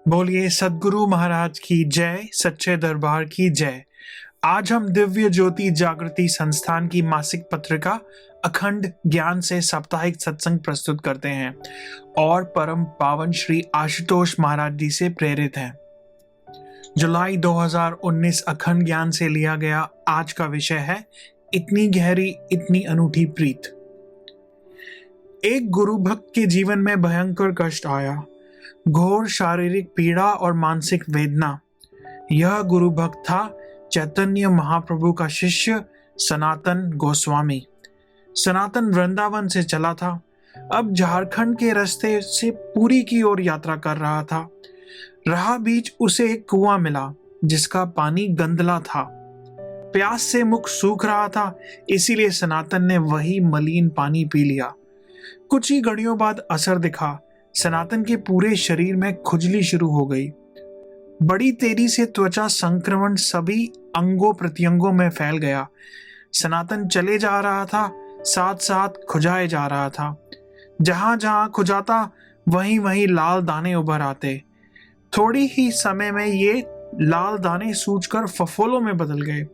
बोलिए सद्गुरु महाराज की जय, सच्चे दरबार की जय। आज हम दिव्य ज्योति जागृति संस्थान की मासिक पत्रिका अखंड ज्ञान से साप्ताहिक सत्संग प्रस्तुत करते हैं और परम पावन श्री आशुतोष महाराज जी से प्रेरित हैं। जुलाई 2019 अखंड ज्ञान से लिया गया आज का विषय है इतनी गहरी इतनी अनूठी प्रीत। एक गुरु भक्त के जीवन में भयंकर कष्ट आया, घोर शारीरिक पीड़ा और मानसिक वेदना। यह गुरु भक्त था चैतन्य महाप्रभु का शिष्य सनातन गोस्वामी। सनातन वृंदावन से चला था, अब झारखंड के रास्ते से पुरी की ओर यात्रा कर रहा था। राह बीच उसे एक कुआं मिला जिसका पानी गंदला था। प्यास से मुख सूख रहा था, इसीलिए सनातन ने वही मलिन पानी पी लिया। कुछ ही घड़ियों बाद असर दिखा, सनातन के पूरे शरीर में खुजली शुरू हो गई। बड़ी तेजी से त्वचा संक्रमण सभी अंगों प्रत्यंगों में फैल गया। सनातन चले जा रहा था, साथ साथ खुजाए जा रहा था। जहां जहां खुजाता वहीं वहीं लाल दाने उभर आते। थोड़ी ही समय में ये लाल दाने सूजकर फफोलों में बदल गए।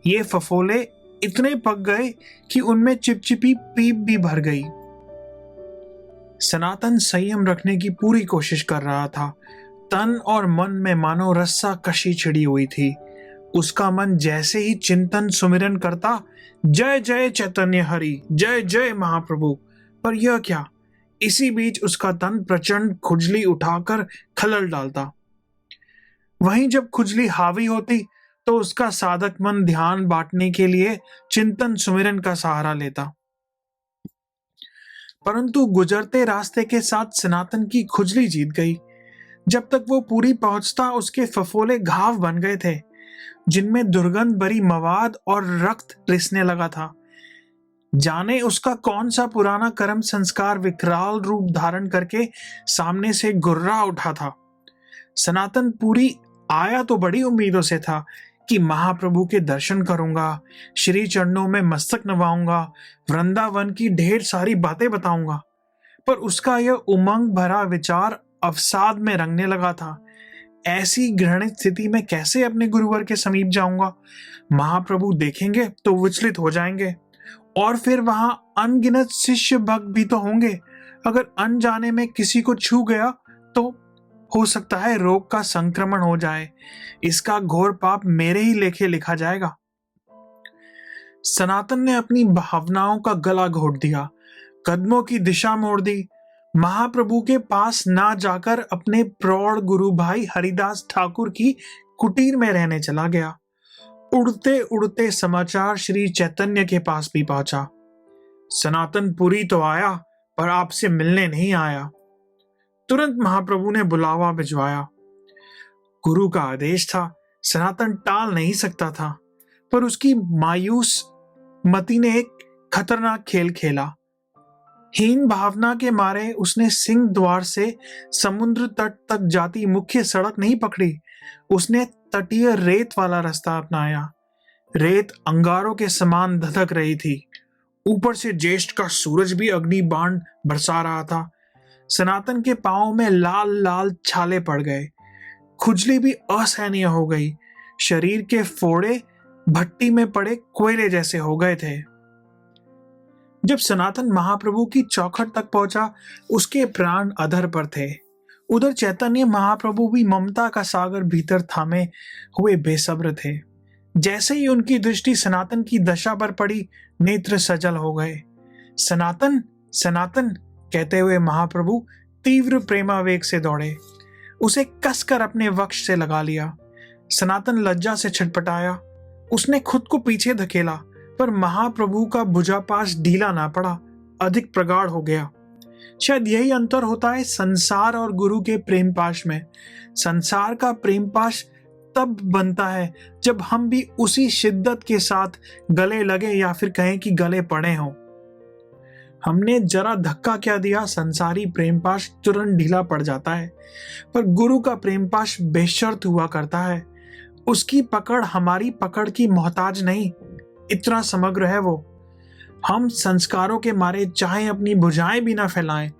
ये फफोले इतने पक गए कि उनमें चिपचिपी पीप भी भर गई। सनातन संयम रखने की पूरी कोशिश कर रहा था। तन और मन में मानो रस्सा कशी छिड़ी हुई थी। उसका मन जैसे ही चिंतन सुमिरन करता, जय जय चैतन्य हरि, जय जय महाप्रभु, पर यह क्या, इसी बीच उसका तन प्रचंड खुजली उठाकर खलल डालता। वहीं जब खुजली हावी होती तो उसका साधक मन ध्यान बांटने के लिए चिंतन सुमिरन का सहारा लेता। परंतु गुजरते रास्ते के साथ सनातन की खुजली जीत गई। जब तक वो पूरी पहुंचता उसके फफोले घाव बन गए थे जिनमें दुर्गंध भरी मवाद और रक्त रिसने लगा था। जाने उसका कौन सा पुराना कर्म संस्कार विकराल रूप धारण करके सामने से गुर्रा उठा था। सनातन पूरी आया तो बड़ी उम्मीदों से था कि महाप्रभु के दर्शन करूंगा, श्री चरणों में मस्तक नवाऊंगा, वृंदावन की ढेर सारी बातें बताऊंगा। पर उसका यह उमंग भरा विचार अवसाद में रंगने लगा था। ऐसी घृणित स्थिति में कैसे अपने गुरुवर के समीप जाऊंगा? महाप्रभु देखेंगे तो विचलित हो जाएंगे, और फिर वहां अनगिनत शिष्य भक्त भी तो होंगे। अगर अनजाने में किसी को छू गया तो हो सकता है रोग का संक्रमण हो जाए। इसका घोर पाप मेरे ही लेखे लिखा जाएगा। सनातन ने अपनी भावनाओं का गला घोट दिया, कदमों की दिशा मोड़ दी। महाप्रभु के पास ना जाकर अपने प्रौढ़ गुरु भाई हरिदास ठाकुर की कुटीर में रहने चला गया। उड़ते उड़ते समाचार श्री चैतन्य के पास भी पहुंचा। सनातन पुरी तो आया पर आपसे मिलने नहीं आया। तुरंत महाप्रभु ने बुलावा भिजवाया। गुरु का आदेश था, सनातन टाल नहीं सकता था, पर उसकी मायूस मति ने एक खतरनाक खेल खेला। हीन भावना के मारे उसने सिंह द्वार से समुद्र तट तक जाती मुख्य सड़क नहीं पकड़ी, उसने तटीय रेत वाला रास्ता अपनाया। रेत अंगारों के समान धधक रही थी। ऊपर से ज्येष्ठ का सूरज भी अग्नि बाण बरसा रहा था। सनातन के पांवों में लाल लाल छाले पड़ गए। खुजली भी असहनीय हो गई। शरीर के फोड़े भट्टी में पड़े कोयले जैसे हो गए थे। जब सनातन महाप्रभु की चौखट तक पहुंचा, उसके प्राण अधर पर थे। उधर चैतन्य महाप्रभु भी ममता का सागर भीतर थामे हुए बेसब्र थे। जैसे ही उनकी दृष्टि सनातन की दशा पर पड़ी, नेत्र सजल हो गए। सनातन सनातन कहते हुए महाप्रभु तीव्र प्रेमावेग से दौड़े। उसे कसकर अपने वक्ष से लगा लिया। सनातन लज्जा से छटपटाया। उसने खुद को पीछे धकेला, पर महाप्रभु का भुजापाश ढीला ना पड़ा, अधिक प्रगाढ़ हो गया। शायद यही अंतर होता है संसार और गुरु के प्रेम पाश में। संसार का प्रेम पाश तब बनता है जब हम भी उसी शिद्दत के साथ गले लगे या फिर कहें कि गले पड़े हों। हमने जरा धक्का क्या दिया, संसारी प्रेम पाश तुरंत ढीला पड़ जाता है, पर गुरु का प्रेम पाश बेशर्त हुआ करता है। उसकी पकड़ हमारी पकड़ की मोहताज नहीं, इतना समग्र है वो। हम संस्कारों के मारे चाहे अपनी भुजाएं भी ना फैलाएं,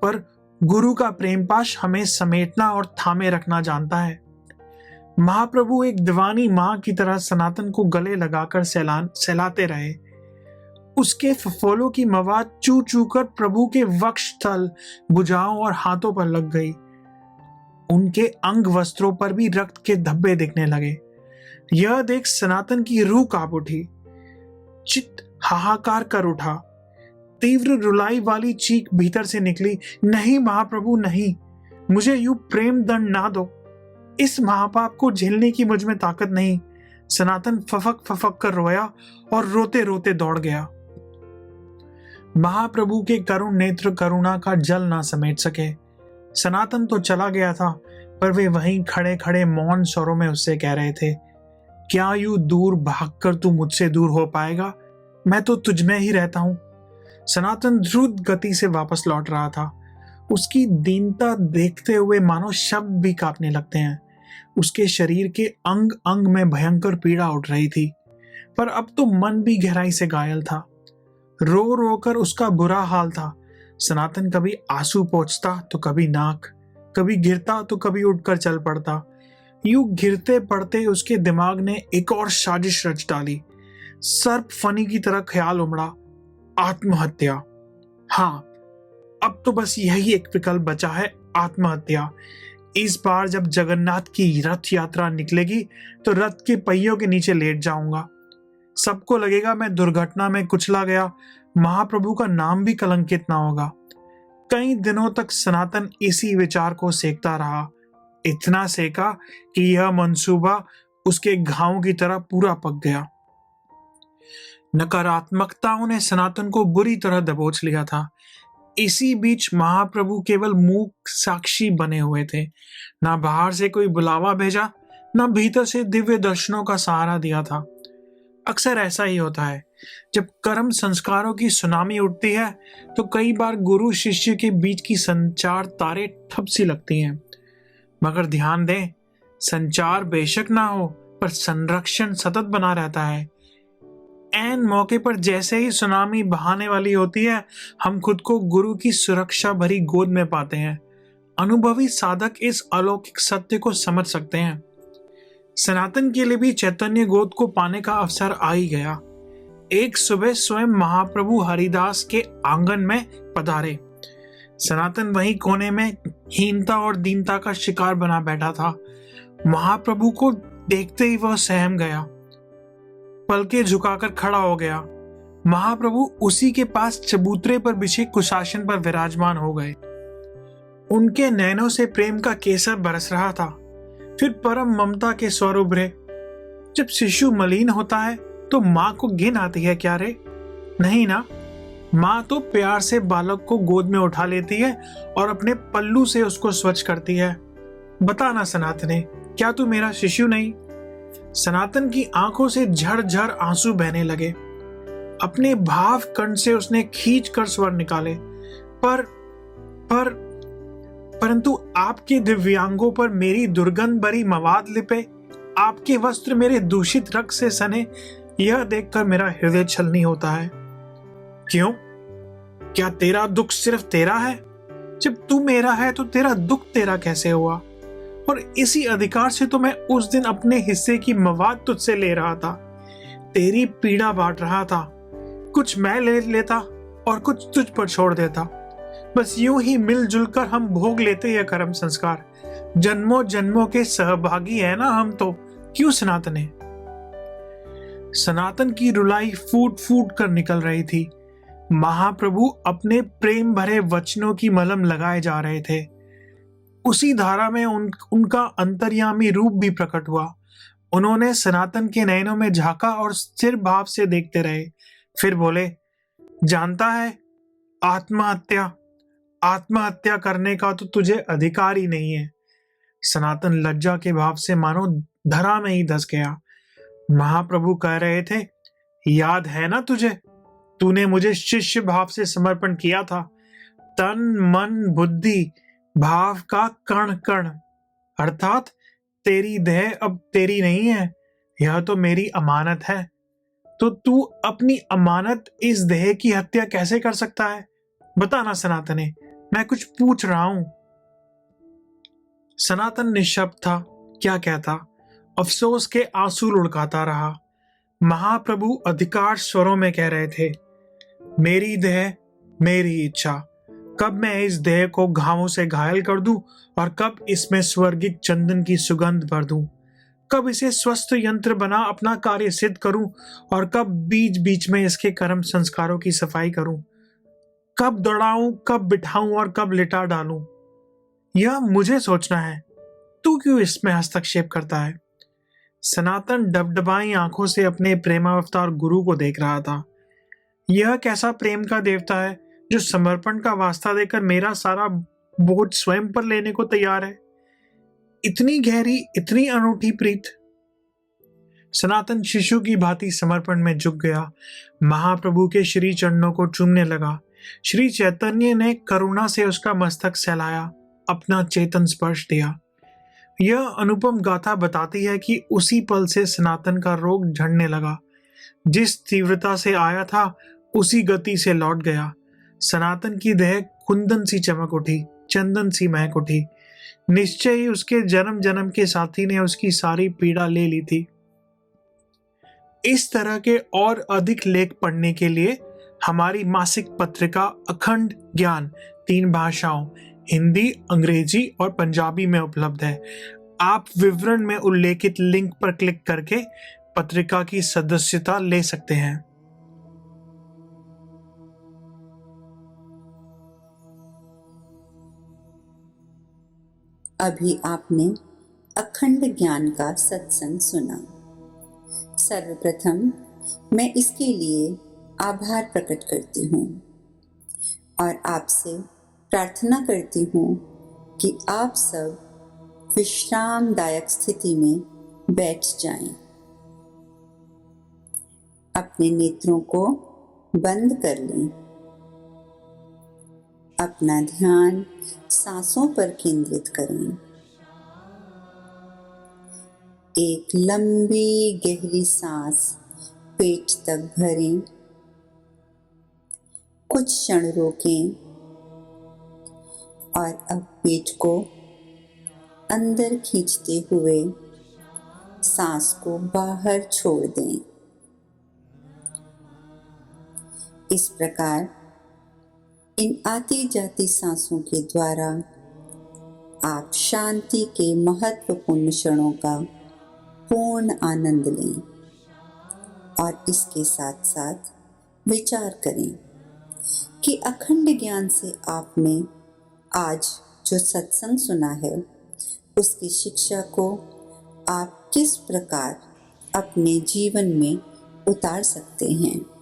पर गुरु का प्रेम पाश हमें समेटना और थामे रखना जानता है। महाप्रभु एक दीवानी मां की तरह सनातन को गले लगाकर सहलाते रहे। उसके फफोलों की मवाद चू चू कर प्रभु के वक्ष तल, भुजाओं और हाथों पर लग गई। उनके अंग वस्त्रों पर भी रक्त के धब्बे दिखने लगे। यह देख सनातन की रूह कांप उठी। चित्त हाहाकार कर उठा। तीव्र रुलाई वाली चीख भीतर से निकली, नहीं महाप्रभु नहीं, मुझे यूं प्रेम दंड ना दो। इस महापाप को झेलने की मुझ में ताकत नहीं। सनातन फफक फफक कर रोया और रोते रोते दौड़ गया। महाप्रभु के करुण नेत्र करुणा का जल ना समेट सके। सनातन तो चला गया था, पर वे वहीं खड़े खड़े मौन स्वरों में उससे कह रहे थे, क्या यूं दूर भागकर तू मुझसे दूर हो पाएगा? मैं तो तुझ में ही रहता हूं। सनातन द्रुत गति से वापस लौट रहा था। उसकी दीनता देखते हुए मानो शब्द भी कांपने लगते हैं। उसके शरीर के अंग अंग में भयंकर पीड़ा उठ रही थी, पर अब तो मन भी गहराई से घायल था। रो रो कर उसका बुरा हाल था। सनातन कभी आंसू पोंछता तो कभी नाक, कभी गिरता तो कभी उठकर चल पड़ता। यूं गिरते पड़ते उसके दिमाग ने एक और साजिश रच डाली। सर्प फनी की तरह ख्याल उमड़ा, आत्महत्या। हाँ, अब तो बस यही एक विकल्प बचा है, आत्महत्या। इस बार जब जगन्नाथ की रथ यात्रा निकलेगी तो रथ के पहियों के नीचे लेट जाऊंगा। सबको लगेगा मैं दुर्घटना में कुचला गया, महाप्रभु का नाम भी कलंकित ना होगा। कई दिनों तक सनातन इसी विचार को सेकता रहा। इतना सेका कि यह मंसूबा उसके घावों की तरह पूरा पक गया। नकारात्मकताओं ने सनातन को बुरी तरह दबोच लिया था। इसी बीच महाप्रभु केवल मूक साक्षी बने हुए थे। ना बाहर से कोई बुलावा भेजा, ना भीतर से दिव्य दर्शनों का सहारा दिया था। अक्सर ऐसा ही होता है, जब कर्म संस्कारों की सुनामी उठती है तो कई बार गुरु शिष्य के बीच की संचार तारे ठप सी लगती हैं। मगर ध्यान दें, संचार बेशक ना हो, पर संरक्षण सतत बना रहता है। ऐन मौके पर जैसे ही सुनामी बहाने वाली होती है, हम खुद को गुरु की सुरक्षा भरी गोद में पाते हैं। अनुभवी साधक इस अलौकिक सत्य को समझ सकते हैं। सनातन के लिए भी चैतन्य गोद को पाने का अवसर आ ही गया। एक सुबह स्वयं महाप्रभु हरिदास के आंगन में पधारे। सनातन वहीं कोने में हीनता और दीनता का शिकार बना बैठा था। महाप्रभु को देखते ही वह सहम गया, पलके झुकाकर खड़ा हो गया। महाप्रभु उसी के पास चबूतरे पर बिछे कुशासन पर विराजमान हो गए। उनके नैनों से प्रेम का केसर बरस रहा था। फिर परम ममता के स्वर उभरे। जब शिशु मलिन होता है तो मां को घिन आती है क्या रे? नहीं ना, मां तो प्यार से बालक को गोद में उठा लेती है और अपने पल्लू से उसको स्वच्छ करती है। बता ना सनातने, क्या तू मेरा शिशु नहीं? सनातन की आंखों से झरझर आंसू बहने लगे। अपने भाव कंठ से उसने खींच कर स्वर निकाले, परंतु आपके दिव्यांगों पर मेरी दुर्गंध भरी मवाद लिपे, आपके वस्त्र मेरे दूषित रक्त से सने, यह देखकर मेरा हृदय छलनी होता है। क्यों? क्या तेरा दुख सिर्फ तेरा है? जब तू मेरा है तो तेरा दुख तेरा कैसे हुआ? और इसी अधिकार से तो मैं उस दिन अपने हिस्से की मवाद तुझसे ले रहा था, तेरी पीड़ा बांट रहा था। कुछ मैं ले लेता और कुछ तुझ पर छोड़ देता। बस यूं ही मिलजुल कर हम भोग लेते यह कर्म संस्कार। जन्मों जन्मों के सहभागी है ना हम तो, क्यों सनातने? सनातन की रुलाई फूट फूट कर निकल रही थी। महाप्रभु अपने प्रेम भरे वचनों की मलहम लगाए जा रहे थे। उसी धारा में उनका अंतर्यामी रूप भी प्रकट हुआ। उन्होंने सनातन के नयनों में झांका और स्थिर भाव से देखते रहे। फिर बोले, जानता है, आत्महत्या करने का तो तुझे अधिकार ही नहीं है। सनातन लज्जा के भाव से मानो धरा में ही धस गया। महाप्रभु कह रहे थे, याद है ना तुझे, तूने मुझे शिष्य भाव से समर्पण किया था। तन मन बुद्धि भाव का कण कण, अर्थात तेरी देह अब तेरी नहीं है, यह तो मेरी अमानत है। तो तू अपनी अमानत इस देह की हत्या कैसे कर सकता है? बता ना सनातने, मैं कुछ पूछ रहा हूं। सनातन निःशब्द था। क्या कहता? अफसोस के आंसू लुढ़काता रहा। महाप्रभु अधिकार स्वरों में कह रहे थे, मेरी देह, मेरी इच्छा। कब मैं इस देह को घावों से घायल कर दूं और कब इसमें स्वर्गिक चंदन की सुगंध भर दूं। कब इसे स्वस्थ यंत्र बना अपना कार्य सिद्ध करूं और कब बीच बीच में इसके कर्म संस्कारों की सफाई करूं। कब दौड़ाऊं, कब बिठाऊं और कब लिटा डालूं। यह मुझे सोचना है, तू क्यों इसमें हस्तक्षेप करता है? सनातन डबडबाई आंखों से अपने प्रेमावतार गुरु को देख रहा था। यह कैसा प्रेम का देवता है जो समर्पण का वास्ता देकर मेरा सारा बोझ स्वयं पर लेने को तैयार है? इतनी गहरी, इतनी अनूठी प्रीत। सनातन शिशु की भांति समर्पण में झुक गया। महाप्रभु के श्री चरणों को चूमने लगा। श्री चैतन्य ने करुणा से उसका मस्तक सहलाया, अपना चेतन स्पर्श दिया। यह अनुपम गाथा बताती है कि उसी पल से सनातन का रोग झड़ने लगा। जिस तीव्रता से आया था उसी गति से लौट गया। सनातन की देह कुंदन सी चमक उठी, चंदन सी महक उठी। निश्चय ही उसके जन्म जन्म के साथी ने उसकी सारी पीड़ा ले ली थी। इस तरह के और अधिक लेख पढ़ने के लिए हमारी मासिक पत्रिका अखंड ज्ञान 3 भाषाओं हिंदी, अंग्रेजी और पंजाबी में उपलब्ध है। आप विवरण में उल्लेखित लिंक पर क्लिक करके पत्रिका की सदस्यता ले सकते हैं। अभी आपने अखंड ज्ञान का सत्संग सुना। सर्वप्रथम मैं इसके लिए आभार प्रकट करती हूँ और आपसे प्रार्थना करती हूँ कि आप सब विश्रामदायक स्थिति में बैठ जाएं। अपने नेत्रों को बंद कर लें। अपना ध्यान सांसों पर केंद्रित करें। एक लंबी गहरी सांस पेट तक भरें। कुछ क्षण रोकें और अब पेट को अंदर खींचते हुए सांस को बाहर छोड़ दें। इस प्रकार इन आती जाती सांसों के द्वारा आप शांति के महत्वपूर्ण क्षणों का पूर्ण आनंद लें और इसके साथ साथ विचार करें कि अखंड ज्ञान से आपने आज जो सत्संग सुना है उसकी शिक्षा को आप किस प्रकार अपने जीवन में उतार सकते हैं।